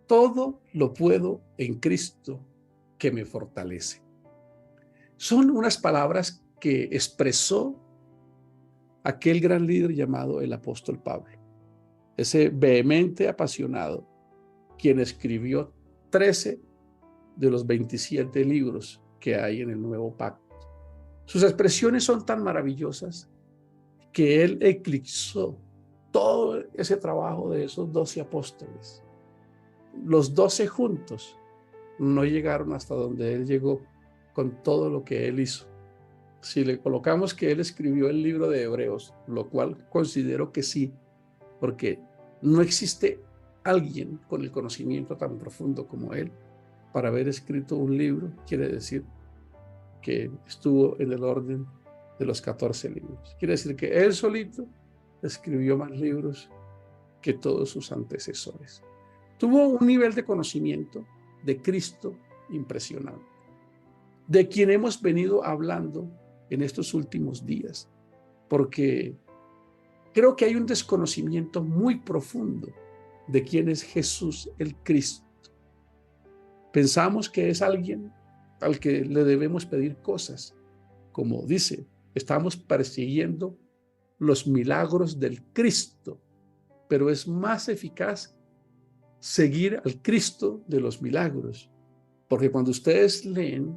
todo lo puedo en Cristo que me fortalece. Son unas palabras que expresó aquel gran líder llamado el apóstol Pablo, ese vehemente apasionado, quien escribió 13 de los 27 libros que hay en el Nuevo Pacto. Sus expresiones son tan maravillosas que él eclipsó todo ese trabajo de esos 12 apóstoles. Los 12 juntos no llegaron hasta donde él llegó con todo lo que él hizo. Si le colocamos que él escribió el libro de Hebreos, lo cual considero que sí, porque no existe alguien con el conocimiento tan profundo como él para haber escrito un libro, quiere decir que estuvo en el orden de los 14 libros. Quiere decir que él solito escribió más libros que todos sus antecesores. Tuvo un nivel de conocimiento de Cristo impresionante, de quien hemos venido hablando en estos últimos días, porque creo que hay un desconocimiento muy profundo de quién es Jesús el Cristo. Pensamos que es alguien al que le debemos pedir cosas, como dice, estamos persiguiendo los milagros del Cristo, pero es más eficaz seguir al Cristo de los milagros, porque cuando ustedes leen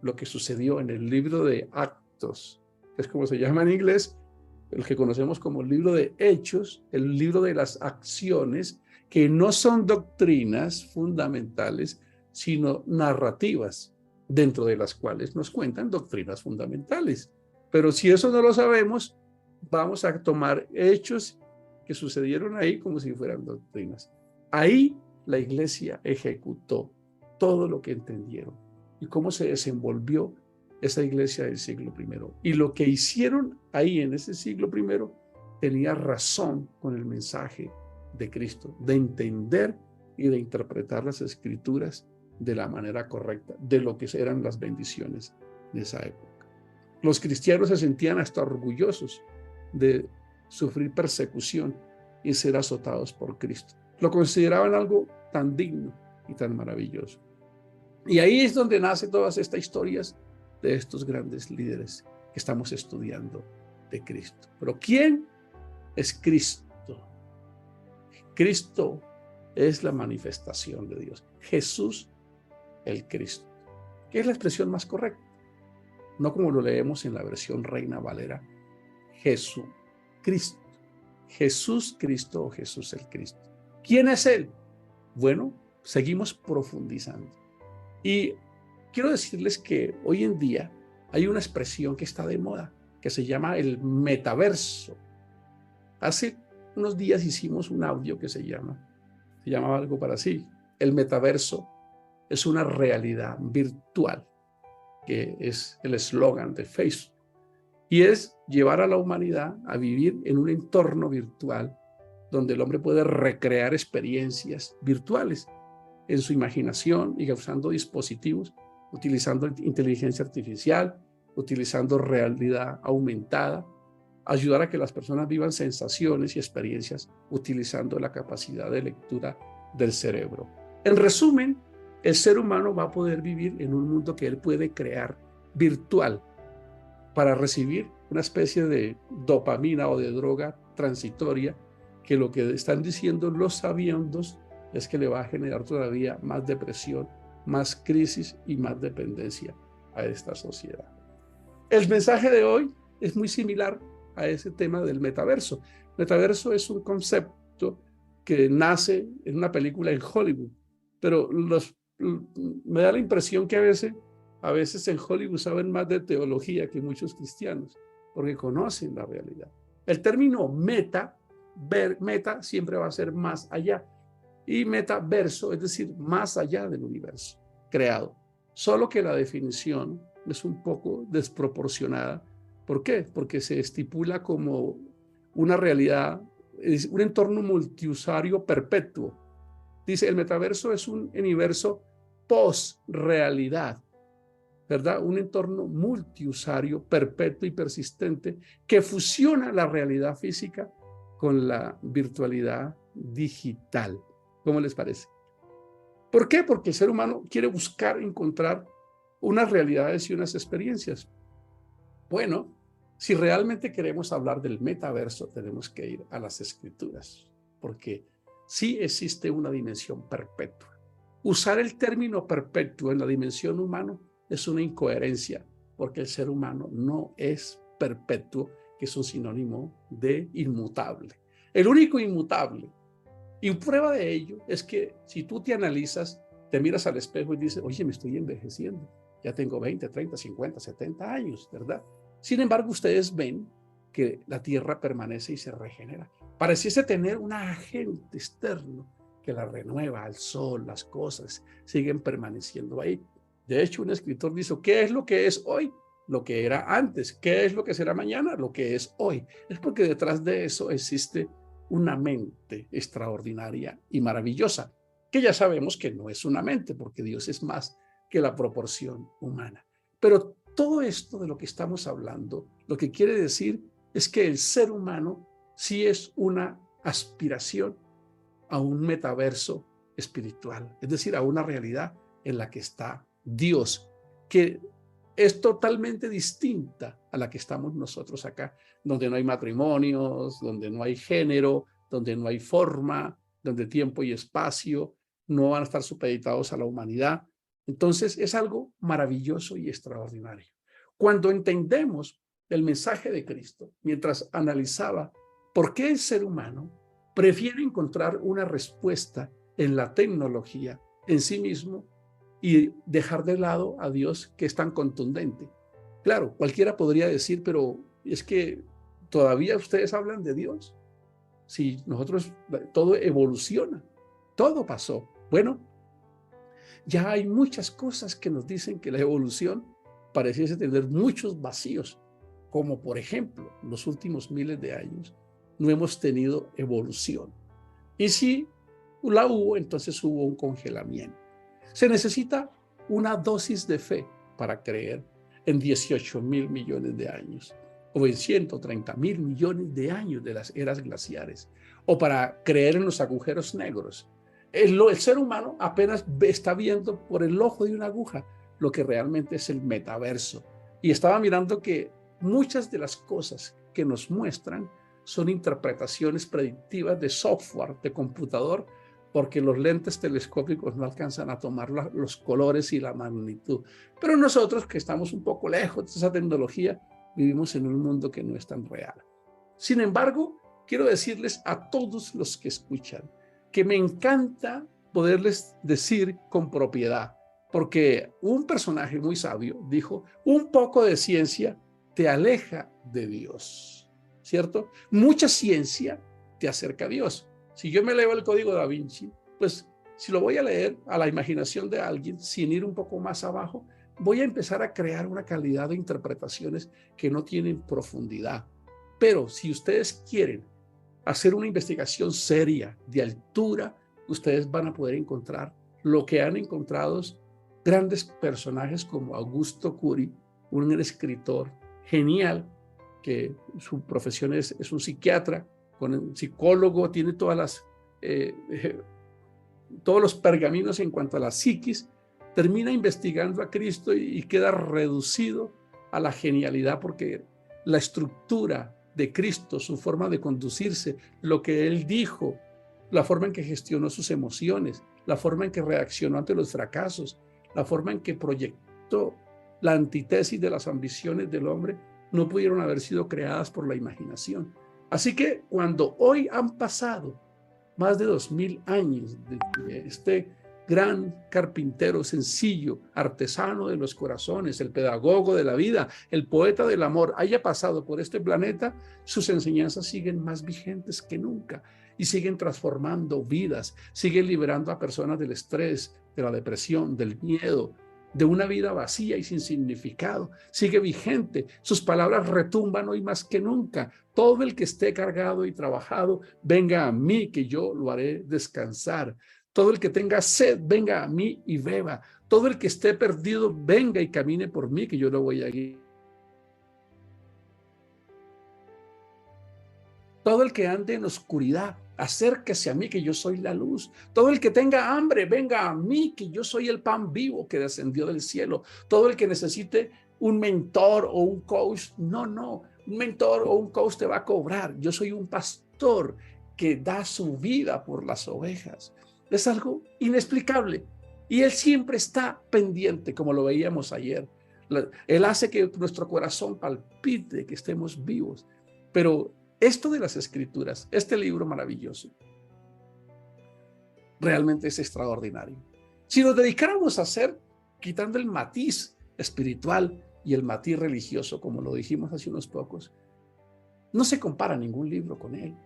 lo que sucedió en el libro de Actos, que es como se llama en inglés, el que conocemos como el libro de Hechos, el libro de las acciones, que no son doctrinas fundamentales, sino narrativas, dentro de las cuales nos cuentan doctrinas fundamentales. Pero si eso no lo sabemos, vamos a tomar hechos que sucedieron ahí como si fueran doctrinas. Ahí la iglesia ejecutó todo lo que entendieron y cómo se desenvolvió esa iglesia del siglo I. Y lo que hicieron ahí en ese siglo I tenía razón con el mensaje de Cristo, de entender y de interpretar las escrituras de la manera correcta, de lo que eran las bendiciones de esa época. Los cristianos se sentían hasta orgullosos de sufrir persecución y ser azotados por Cristo. Lo consideraban algo tan digno y tan maravilloso. Y ahí es donde nacen todas estas historias de estos grandes líderes que estamos estudiando de Cristo. Pero ¿quién es Cristo? Cristo es la manifestación de Dios. Jesús el Cristo, que es la expresión más correcta, no como lo leemos en la versión Reina Valera, Jesús Cristo, Jesús Cristo o Jesús el Cristo. ¿Quién es Él? Bueno, seguimos profundizando. Y quiero decirles que hoy en día hay una expresión que está de moda, que se llama el metaverso. Hace unos días hicimos un audio que se llamaba algo para así, el metaverso es una realidad virtual, que es el eslogan de Facebook, y es llevar a la humanidad a vivir en un entorno virtual donde el hombre puede recrear experiencias virtuales en su imaginación y usando dispositivos, utilizando inteligencia artificial, utilizando realidad aumentada, ayudar a que las personas vivan sensaciones y experiencias utilizando la capacidad de lectura del cerebro. En resumen, el ser humano va a poder vivir en un mundo que él puede crear virtual para recibir una especie de dopamina o de droga transitoria que lo que están diciendo los sabiondos es que le va a generar todavía más depresión, más crisis y más dependencia a esta sociedad. El mensaje de hoy es muy similar a ese tema del metaverso. Metaverso es un concepto que nace en una película en Hollywood, pero me da la impresión que a veces en Hollywood saben más de teología que muchos cristianos, porque conocen la realidad. El término meta siempre va a ser más allá, y metaverso, es decir, más allá del universo creado. Solo que la definición es un poco desproporcionada. ¿Por qué? Porque se estipula como una realidad, es un entorno multiusuario perpetuo. Dice, el metaverso es un universo post-realidad, ¿verdad? Un entorno multiusuario perpetuo y persistente que fusiona la realidad física con la virtualidad digital. ¿Cómo les parece? ¿Por qué? Porque el ser humano quiere buscar encontrar unas realidades y unas experiencias. Bueno, si realmente queremos hablar del metaverso, tenemos que ir a las escrituras, porque sí existe una dimensión perpetua. Usar el término perpetuo en la dimensión humana es una incoherencia, porque el ser humano no es perpetuo, que es un sinónimo de inmutable. El único inmutable, y prueba de ello, es que si tú te analizas, te miras al espejo y dices, oye, me estoy envejeciendo. Ya tengo 20, 30, 50, 70 años, ¿verdad? Sin embargo, ustedes ven que la tierra permanece y se regenera. Pareciese tener un agente externo que la renueva, el sol, las cosas siguen permaneciendo ahí. De hecho, un escritor dice, ¿qué es lo que es hoy? Lo que era antes. ¿Qué es lo que será mañana? Lo que es hoy. Es porque detrás de eso existe una mente extraordinaria y maravillosa, que ya sabemos que no es una mente, porque Dios es más que la proporción humana. Pero todo esto de lo que estamos hablando, lo que quiere decir es que el ser humano sí es una aspiración a un metaverso espiritual, es decir, a una realidad en la que está Dios, que es totalmente distinta a la que estamos nosotros acá, donde no hay matrimonios, donde no hay género, donde no hay forma, donde tiempo y espacio no van a estar supeditados a la humanidad. Entonces es algo maravilloso y extraordinario. Cuando entendemos el mensaje de Cristo, mientras analizaba por qué el ser humano prefiere encontrar una respuesta en la tecnología en sí mismo y dejar de lado a Dios, que es tan contundente. Claro, cualquiera podría decir, pero es que todavía ustedes hablan de Dios. Si nosotros, todo evoluciona, todo pasó. Bueno, ya hay muchas cosas que nos dicen que la evolución pareciese tener muchos vacíos, como por ejemplo, en los últimos miles de años no hemos tenido evolución. Y si la hubo, entonces hubo un congelamiento. Se necesita una dosis de fe para creer en 18.000 millones de años, o en 130.000 millones de años de las eras glaciares, o para creer en los agujeros negros. El ser humano apenas está viendo por el ojo de una aguja lo que realmente es el metaverso. Y estaba mirando que muchas de las cosas que nos muestran son interpretaciones predictivas de software, de computador, porque los lentes telescópicos no alcanzan a tomar los colores y la magnitud. Pero nosotros, que estamos un poco lejos de esa tecnología, vivimos en un mundo que no es tan real. Sin embargo, quiero decirles a todos los que escuchan que me encanta poderles decir con propiedad, porque un personaje muy sabio dijo, un poco de ciencia te aleja de Dios, ¿cierto? Mucha ciencia te acerca a Dios. Si yo me leo el Código Da Vinci, pues si lo voy a leer a la imaginación de alguien, sin ir un poco más abajo, voy a empezar a crear una calidad de interpretaciones que no tienen profundidad. Pero si ustedes quieren hacer una investigación seria, de altura, ustedes van a poder encontrar lo que han encontrado grandes personajes como Augusto Cury, un escritor genial, que su profesión es un psiquiatra, con un psicólogo, tiene todos los pergaminos en cuanto a la psiquis, termina investigando a Cristo y queda reducido a la genialidad, porque la estructura de Cristo, su forma de conducirse, lo que él dijo, la forma en que gestionó sus emociones, la forma en que reaccionó ante los fracasos, la forma en que proyectó la antítesis de las ambiciones del hombre, no pudieron haber sido creadas por la imaginación. Así que cuando hoy han pasado más de 2000 años de que este gran carpintero sencillo, artesano de los corazones, el pedagogo de la vida, el poeta del amor, haya pasado por este planeta, sus enseñanzas siguen más vigentes que nunca y siguen transformando vidas, siguen liberando a personas del estrés, de la depresión, del miedo, de una vida vacía y sin significado. Sigue vigente, sus palabras retumban hoy más que nunca. Todo el que esté cargado y trabajado, venga a mí, que yo lo haré descansar. Todo el que tenga sed, venga a mí y beba. Todo el que esté perdido, venga y camine por mí, que yo lo voy a guiar. Todo el que ande en oscuridad, Acérquese a mí, que yo soy la luz. Todo el que tenga hambre, venga a mí, que yo soy el pan vivo que descendió del cielo. Todo el que necesite un mentor o un coach, no. Un mentor o un coach te va a cobrar. Yo soy un pastor que da su vida por las ovejas. Es algo inexplicable. Y Él siempre está pendiente, como lo veíamos ayer. Él hace que nuestro corazón palpite, que estemos vivos. Pero esto de las Escrituras, este libro maravilloso, realmente es extraordinario. Si nos dedicáramos a hacer, quitando el matiz espiritual y el matiz religioso, como lo dijimos hace unos pocos, no se compara ningún libro con él.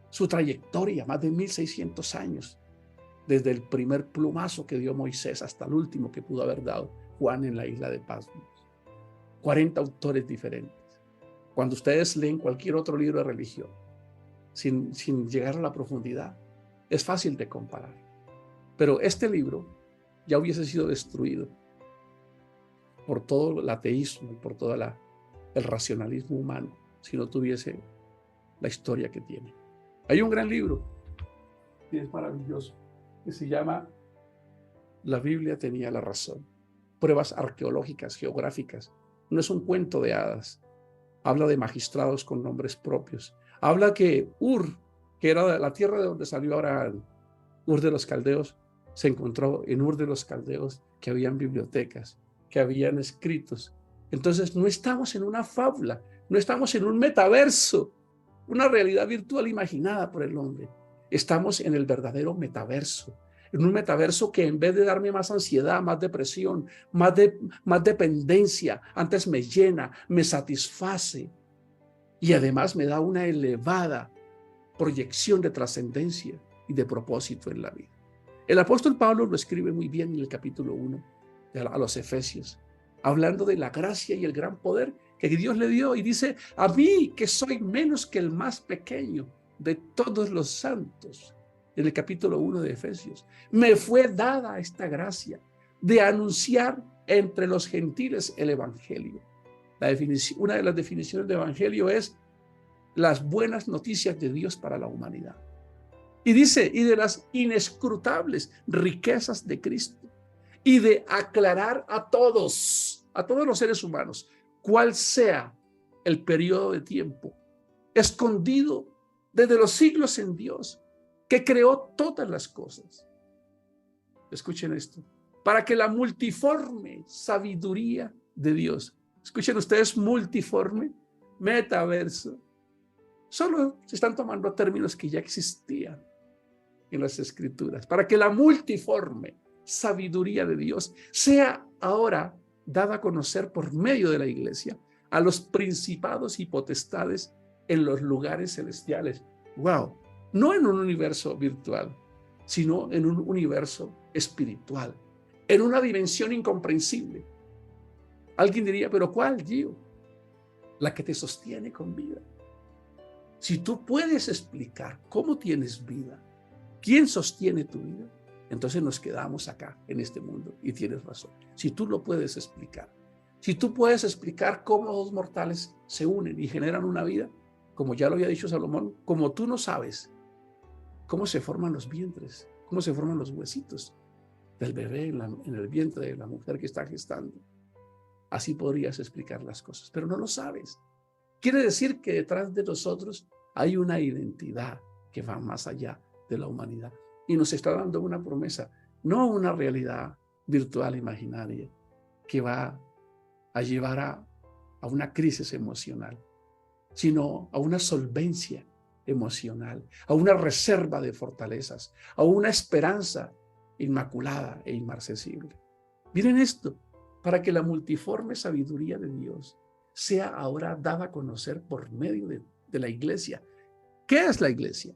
Su trayectoria, más de 1600 años, desde el primer plumazo que dio Moisés hasta el último que pudo haber dado Juan en la isla de Patmos. 40 autores diferentes. Cuando ustedes leen cualquier otro libro de religión, sin llegar a la profundidad, es fácil de comparar. Pero este libro ya hubiese sido destruido por todo el ateísmo y por todo el racionalismo humano si no tuviese la historia que tiene. Hay un gran libro que es maravilloso, que se llama La Biblia tenía la razón. Pruebas arqueológicas, geográficas. No es un cuento de hadas. Habla de magistrados con nombres propios. Habla que Ur, que era la tierra de donde salió Abraham, Ur de los Caldeos, se encontró en Ur de los Caldeos que habían bibliotecas, que habían escritos. Entonces no estamos en una fábula, no estamos en un metaverso, una realidad virtual imaginada por el hombre. Estamos en el verdadero metaverso, en un metaverso que en vez de darme más ansiedad, más depresión, más dependencia, antes me llena, me satisface y además me da una elevada proyección de trascendencia y de propósito en la vida. El apóstol Pablo lo escribe muy bien en el capítulo 1 a los Efesios, hablando de la gracia y el gran poder que Dios le dio, y dice: a mí, que soy menos que el más pequeño de todos los santos, en el capítulo 1 de Efesios, me fue dada esta gracia de anunciar entre los gentiles el evangelio. Una de las definiciones de evangelio es las buenas noticias de Dios para la humanidad. Y dice, y de las inescrutables riquezas de Cristo, y de aclarar a todos los seres humanos, cuál sea el periodo de tiempo escondido desde los siglos en Dios, que creó todas las cosas. Escuchen esto: para que la multiforme sabiduría de Dios, escuchen ustedes, multiforme, metaverso, solo se están tomando términos que ya existían en las Escrituras, para que la multiforme sabiduría de Dios sea ahora dada a conocer por medio de la iglesia a los principados y potestades en los lugares celestiales. ¡Wow! No en un universo virtual, sino en un universo espiritual, en una dimensión incomprensible. Alguien diría: ¿pero cuál, Gio? La que te sostiene con vida. Si tú puedes explicar cómo tienes vida, quién sostiene tu vida, entonces nos quedamos acá en este mundo. Y tienes razón. Si tú lo puedes explicar, si tú puedes explicar cómo dos mortales se unen y generan una vida, como ya lo había dicho Salomón, como tú no sabes cómo se forman los vientres, cómo se forman los huesitos del bebé en el vientre de la mujer que está gestando, así podrías explicar las cosas, pero no lo sabes. Quiere decir que detrás de nosotros hay una identidad que va más allá de la humanidad y nos está dando una promesa, no una realidad virtual imaginaria que va a llevar a una crisis emocional, sino a una solvencia emocional, a una reserva de fortalezas, a una esperanza inmaculada e inmarcesible. Miren esto: para que la multiforme sabiduría de Dios sea ahora dada a conocer por medio de la iglesia. ¿Qué es la iglesia?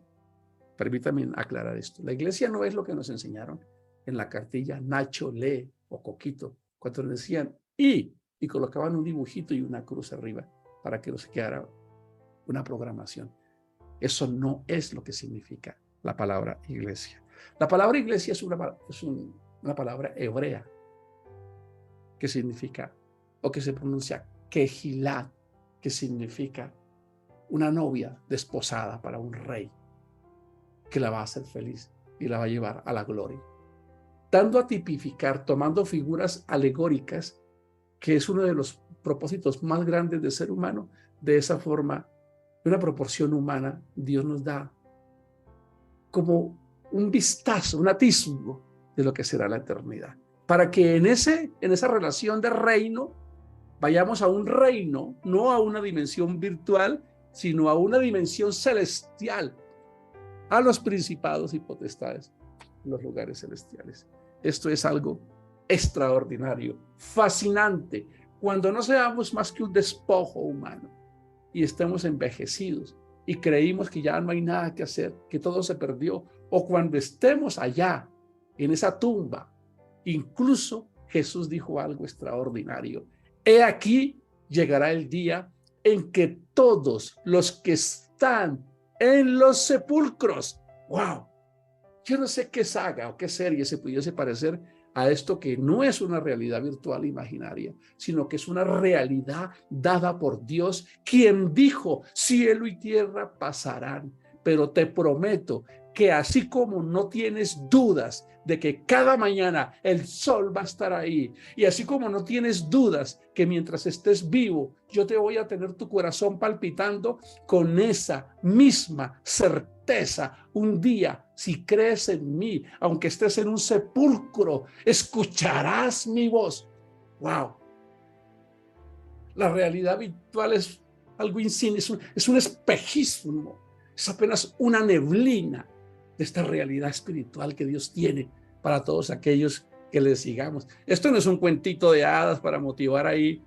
Permítanme aclarar esto. La iglesia no es lo que nos enseñaron en la cartilla Nacho lee o Coquito, cuando nos decían y colocaban un dibujito y una cruz arriba para que nos quedara una programación. Eso no es lo que significa la palabra iglesia. La palabra iglesia es una palabra hebrea que significa, o que se pronuncia Kehilat, que significa una novia desposada para un rey. que la va a hacer feliz y la va a llevar a la gloria. Dando a tipificar, tomando figuras alegóricas, que es uno de los propósitos más grandes del ser humano, de esa forma, de una proporción humana, Dios nos da como un vistazo, un atisbo de lo que será la eternidad. Para que en esa relación de reino, vayamos a un reino, no a una dimensión virtual, sino a una dimensión celestial, a los principados y potestades, los lugares celestiales. Esto es algo extraordinario, fascinante, cuando no seamos más que un despojo humano y estemos envejecidos y creímos que ya no hay nada que hacer, que todo se perdió, o cuando estemos allá, en esa tumba. Incluso Jesús dijo algo extraordinario. He aquí, llegará el día en que todos los que están en los sepulcros, wow, yo no sé qué saga o qué serie se pudiese parecer a esto, que no es una realidad virtual imaginaria, sino que es una realidad dada por Dios, quien dijo, cielo y tierra pasarán, pero te prometo que así como no tienes dudas de que cada mañana el sol va a estar ahí, y así como no tienes dudas que mientras estés vivo, yo te voy a tener tu corazón palpitando, con esa misma certeza, un día, si crees en mí, aunque estés en un sepulcro, escucharás mi voz. ¡Wow! La realidad virtual es algo insínico, es un espejismo, es apenas una neblina de esta realidad espiritual que Dios tiene para todos aquellos que le sigamos. Esto no es un cuentito de hadas para motivar ahí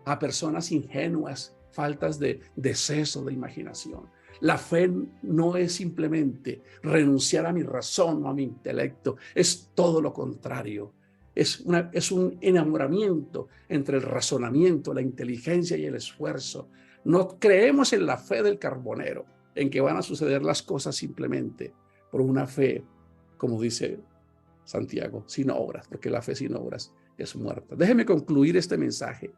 a personas ingenuas, faltas de seso, de imaginación. La fe no es simplemente renunciar a mi razón o a mi intelecto, es todo lo contrario. Es un enamoramiento entre el razonamiento, la inteligencia y el esfuerzo. No creemos en la fe del carbonero, en que van a suceder las cosas simplemente por una fe, como dice Santiago, sin obras, porque la fe sin obras es muerta. Déjeme concluir este mensaje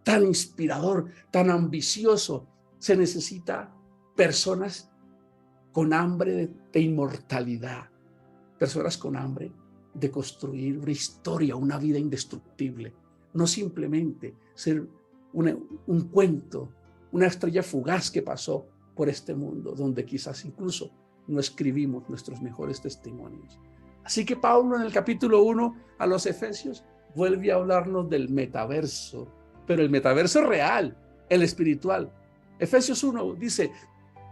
tan inspirador, tan ambicioso. Se necesita personas con hambre de inmortalidad, personas con hambre de construir una historia, una vida indestructible, no simplemente ser un cuento, una estrella fugaz que pasó por este mundo, donde quizás incluso no escribimos nuestros mejores testimonios. Así que Pablo, en el capítulo 1 a los Efesios, vuelve a hablarnos del metaverso, pero el metaverso real, el espiritual. Efesios 1 dice,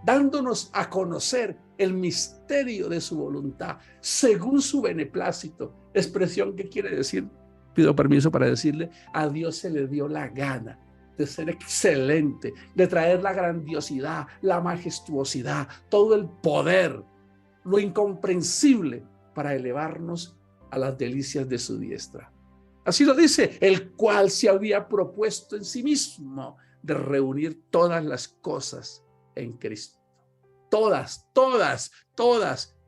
dándonos a conocer el misterio de su voluntad, según su beneplácito, expresión que quiere decir, pido permiso para decirle, a Dios se le dio la gana de ser excelente, de traer la grandiosidad, la majestuosidad, todo el poder, lo incomprensible, para elevarnos a las delicias de su diestra. Así lo dice, el cual se había propuesto en sí mismo de reunir todas las cosas en Cristo. Todas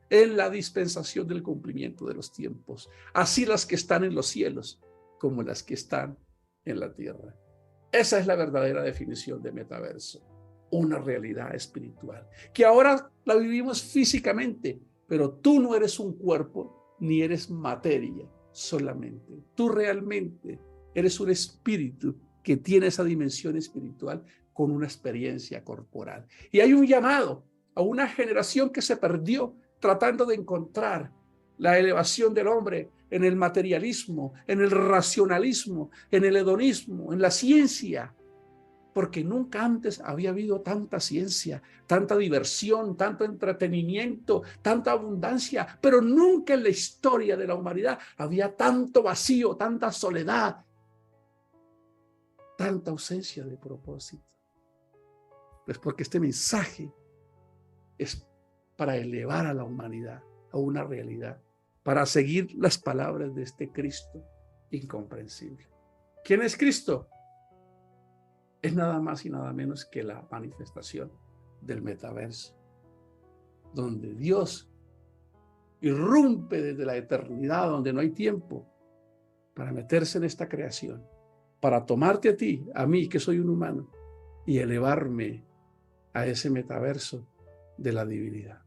en la dispensación del cumplimiento de los tiempos. Así las que están en los cielos como las que están en la tierra. Esa es la verdadera definición de metaverso. Una realidad espiritual que ahora la vivimos físicamente, pero tú no eres un cuerpo ni eres materia solamente. Tú realmente eres un espíritu que tiene esa dimensión espiritual con una experiencia corporal. Y hay un llamado a una generación que se perdió tratando de encontrar la elevación del hombre en el materialismo, en el racionalismo, en el hedonismo, en la ciencia, porque nunca antes había habido tanta ciencia, tanta diversión, tanto entretenimiento, tanta abundancia, pero nunca en la historia de la humanidad había tanto vacío, tanta soledad, tanta ausencia de propósito. Pues porque este mensaje es para elevar a la humanidad a una realidad, para seguir las palabras de este Cristo incomprensible. ¿Quién es Cristo? Es nada más y nada menos que la manifestación del metaverso, donde Dios irrumpe desde la eternidad, donde no hay tiempo, para meterse en esta creación, para tomarte a ti, a mí, que soy un humano, y elevarme a ese metaverso de la divinidad.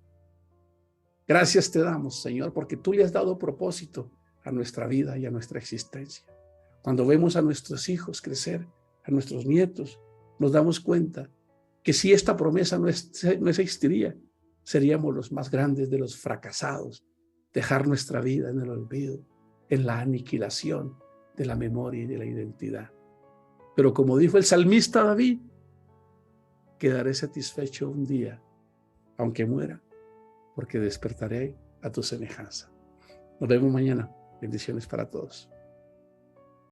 Gracias te damos, Señor, porque tú le has dado propósito a nuestra vida y a nuestra existencia. Cuando vemos a nuestros hijos crecer, a nuestros nietos, nos damos cuenta que si esta promesa no existiría, seríamos los más grandes de los fracasados, dejar nuestra vida en el olvido, en la aniquilación de la memoria y de la identidad. Pero como dijo el salmista David, quedaré satisfecho un día, aunque muera, porque despertaré a tu semejanza. Nos vemos mañana. Bendiciones para todos.